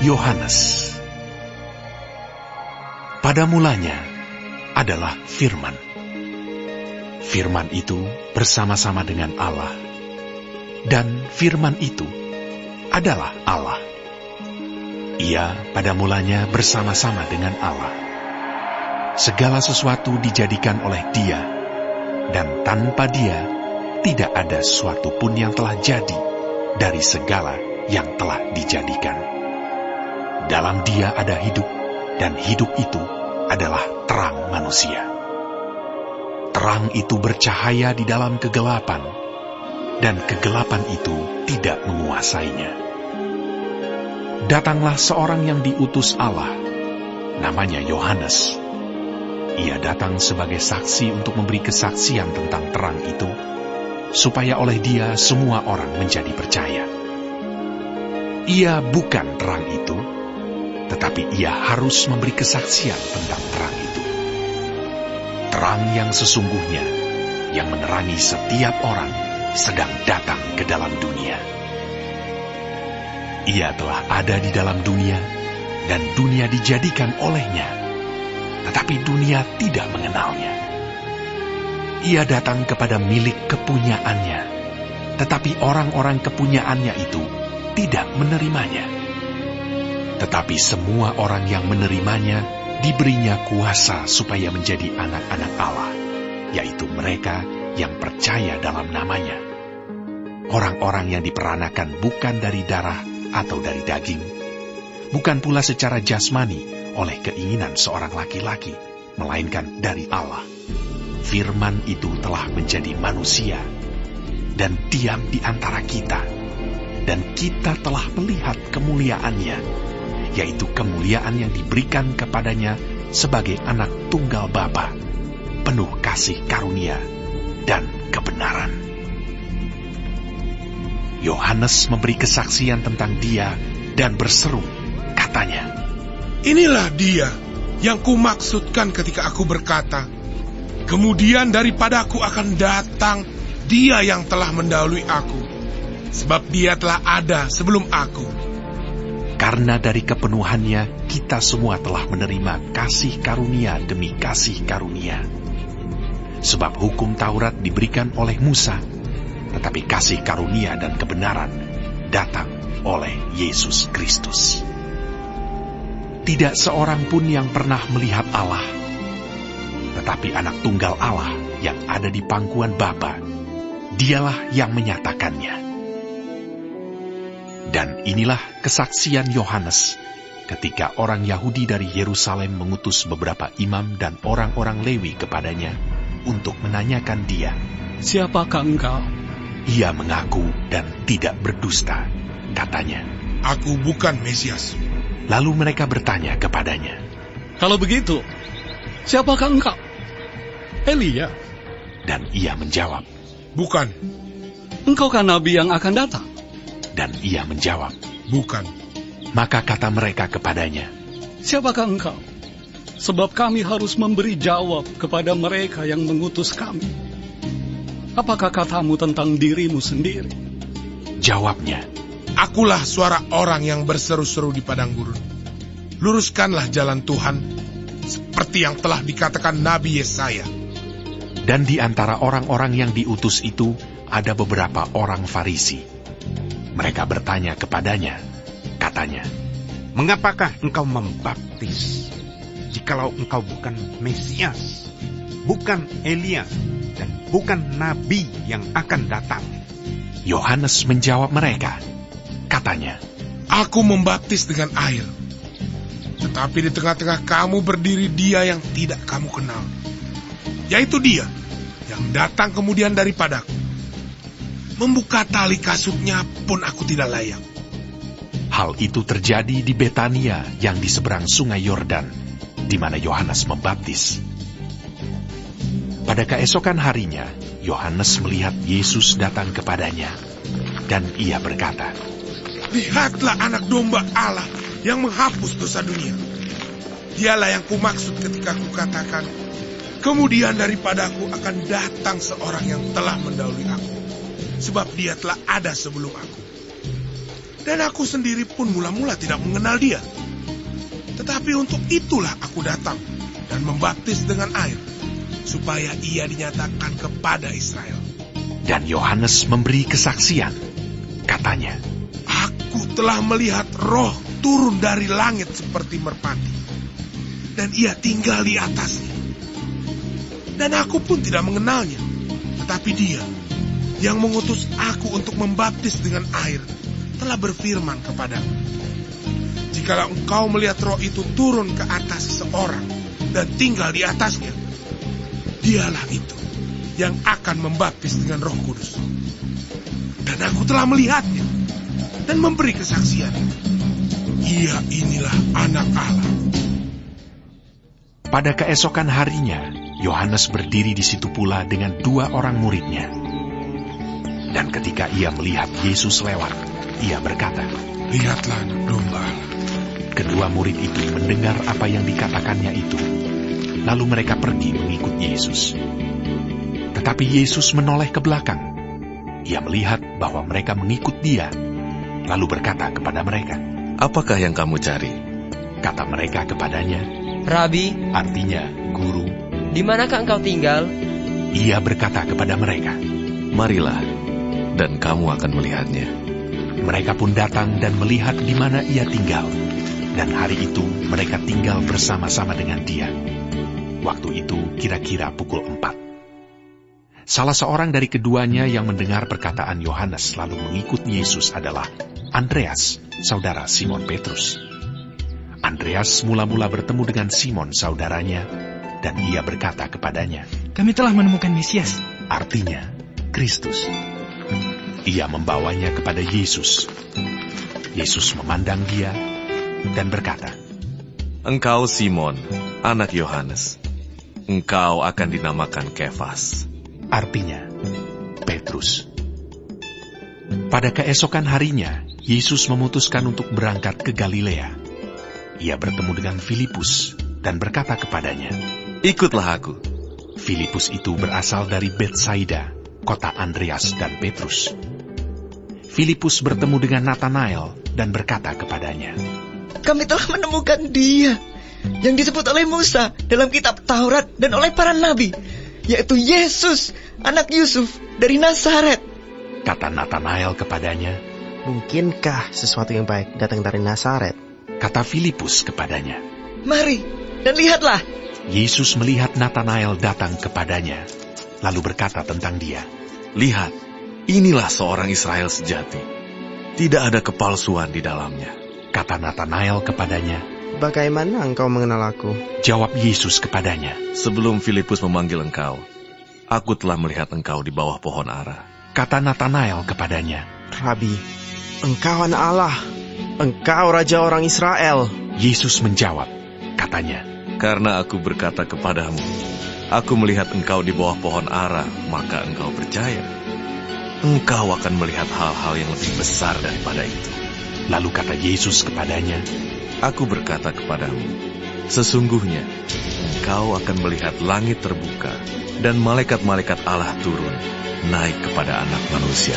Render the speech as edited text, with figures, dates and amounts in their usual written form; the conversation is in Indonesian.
Yohanes. Pada mulanya adalah Firman. Firman itu bersama-sama dengan Allah, dan Firman itu adalah Allah. Ia pada mulanya bersama-sama dengan Allah. Segala sesuatu dijadikan oleh Dia, dan tanpa Dia tidak ada sesuatu pun yang telah jadi dari segala yang telah dijadikan. Dalam Dia ada hidup, dan hidup itu adalah terang manusia. Terang itu bercahaya di dalam kegelapan, dan kegelapan itu tidak menguasainya. Datanglah seorang yang diutus Allah, namanya Yohanes. Ia datang sebagai saksi untuk memberi kesaksian tentang terang itu, supaya oleh Dia semua orang menjadi percaya. Ia bukan terang itu, tetapi Ia harus memberi kesaksian tentang terang itu. Terang yang sesungguhnya, yang menerangi setiap orang, sedang datang ke dalam dunia. Ia telah ada di dalam dunia, dan dunia dijadikan olehnya, tetapi dunia tidak mengenalnya. Ia datang kepada milik kepunyaannya, tetapi orang-orang kepunyaannya itu tidak menerimanya. Tetapi semua orang yang menerimanya diberinya kuasa supaya menjadi anak-anak Allah, yaitu mereka yang percaya dalam namanya. Orang-orang yang diperanakan bukan dari darah atau dari daging, bukan pula secara jasmani oleh keinginan seorang laki-laki, melainkan dari Allah. Firman itu telah menjadi manusia dan diam di antara kita, dan kita telah melihat kemuliaannya, yaitu kemuliaan yang diberikan kepadanya sebagai anak tunggal Bapa, penuh kasih karunia dan kebenaran. Yohanes memberi kesaksian tentang Dia dan berseru, katanya, "Inilah Dia yang kumaksudkan ketika aku berkata, kemudian daripadaku akan datang Dia yang telah mendahului aku, sebab Dia telah ada sebelum aku." Karena dari kepenuhannya kita semua telah menerima kasih karunia demi kasih karunia. Sebab hukum Taurat diberikan oleh Musa, tetapi kasih karunia dan kebenaran datang oleh Yesus Kristus. Tidak seorang pun yang pernah melihat Allah, tetapi anak tunggal Allah yang ada di pangkuan Bapa, Dialah yang menyatakannya. Dan inilah kesaksian Yohanes ketika orang Yahudi dari Yerusalem mengutus beberapa imam dan orang-orang Lewi kepadanya untuk menanyakan dia, "Siapakah engkau?" Ia mengaku dan tidak berdusta, katanya, "Aku bukan Mesias." Lalu mereka bertanya kepadanya, "Kalau begitu, siapakah engkau?" "Elia." Dan ia menjawab, "Bukan." "Engkaukah nabi yang akan datang?" Dan ia menjawab, "Bukan." Maka kata mereka kepadanya, "Siapakah engkau? Sebab kami harus memberi jawab kepada mereka yang mengutus kami. Apakah katamu tentang dirimu sendiri?" Jawabnya, "Akulah suara orang yang berseru-seru di padang gurun. Luruskanlah jalan Tuhan, seperti yang telah dikatakan Nabi Yesaya." Dan di antara orang-orang yang diutus itu ada beberapa orang Farisi. Mereka bertanya kepadanya, katanya, "Mengapakah engkau membaptis, jikalau engkau bukan Mesias, bukan Elia, dan bukan Nabi yang akan datang?" Yohanes menjawab mereka, katanya, "Aku membaptis dengan air, tetapi di tengah-tengah kamu berdiri Dia yang tidak kamu kenal, yaitu Dia yang datang kemudian daripadaku. Membuka tali kasutnya pun aku tidak layak." Hal itu terjadi di Betania yang di seberang sungai Yordan, di mana Yohanes membaptis. Pada keesokan harinya, Yohanes melihat Yesus datang kepadanya, dan ia berkata, "Lihatlah anak domba Allah yang menghapus dosa dunia. Dialah yang kumaksud ketika kukatakan, kemudian daripadaku akan datang seorang yang telah mendahului aku, sebab Dia telah ada sebelum aku." Dan aku sendiri pun mula-mula tidak mengenal dia. Tetapi untuk itulah aku datang dan membaptis dengan air, supaya ia dinyatakan kepada Israel. Dan Yohanes memberi kesaksian. Katanya, Aku telah melihat Roh turun dari langit seperti merpati, dan ia tinggal di atasnya. Dan aku pun tidak mengenalnya, tetapi dia yang mengutus aku untuk membaptis dengan air telah berfirman kepadaku, jikalau engkau melihat Roh itu turun ke atas seseorang dan tinggal di atasnya, dialah itu yang akan membaptis dengan Roh Kudus. Dan aku telah melihatnya dan memberi kesaksian. Ia inilah Anak Allah. pada keesokan harinya, Yohanes berdiri di situ pula dengan 2 orang muridnya. Dan ketika ia melihat Yesus lewat, ia berkata, Lihatlah Anak Domba Allah. Kedua murid itu mendengar apa yang dikatakannya itu. Lalu mereka pergi mengikut Yesus. Tetapi Yesus menoleh ke belakang. Ia melihat bahwa mereka mengikut dia, lalu berkata kepada mereka, Apakah yang kamu cari? Kata mereka kepadanya, Rabi, artinya guru. di manakah engkau tinggal? Ia berkata kepada mereka. Marilah, dan kamu akan melihatnya. Mereka pun datang dan melihat di mana ia tinggal. Dan hari itu mereka tinggal bersama-sama dengan dia. Waktu itu kira-kira pukul 4. Salah seorang dari keduanya yang mendengar perkataan Yohanes lalu mengikut Yesus adalah Andreas, saudara Simon Petrus. Andreas mula-mula bertemu dengan Simon saudaranya, dan ia berkata kepadanya, Kami telah menemukan Mesias. artinya Kristus. Ia membawanya kepada Yesus. Yesus memandang dia dan berkata, Engkau Simon, anak Yohanes. Engkau akan dinamakan Kefas. artinya Petrus. Pada keesokan harinya, Yesus memutuskan untuk berangkat ke Galilea. Ia bertemu dengan Filipus dan berkata kepadanya, Ikutlah aku. Filipus itu berasal dari Betsaida, kota Andreas dan Petrus. Filipus bertemu dengan Natanael dan berkata kepadanya, Kami telah menemukan dia yang disebut oleh Musa dalam kitab Taurat dan oleh para nabi, yaitu Yesus, anak Yusuf dari Nazaret. Kata Natanael kepadanya. Mungkinkah sesuatu yang baik datang dari Nazaret? Kata Filipus kepadanya. Mari dan lihatlah. Yesus melihat Natanael datang kepadanya, lalu berkata tentang dia, Lihat, inilah seorang Israel sejati. Tidak ada kepalsuan di dalamnya. Kata Natanael kepadanya. Bagaimana engkau mengenal aku? Jawab Yesus kepadanya. Sebelum Filipus memanggil engkau, aku telah melihat engkau di bawah pohon ara. Kata Natanael kepadanya. Rabi, engkau anak Allah. Engkau Raja orang Israel. Yesus menjawab, katanya, Karena aku berkata kepadamu, aku melihat engkau di bawah pohon ara, maka engkau percaya. Engkau akan melihat hal-hal yang lebih besar daripada itu. Lalu kata Yesus kepadanya, Aku berkata kepadamu, sesungguhnya engkau akan melihat langit terbuka dan malaikat-malaikat Allah turun, naik kepada Anak Manusia.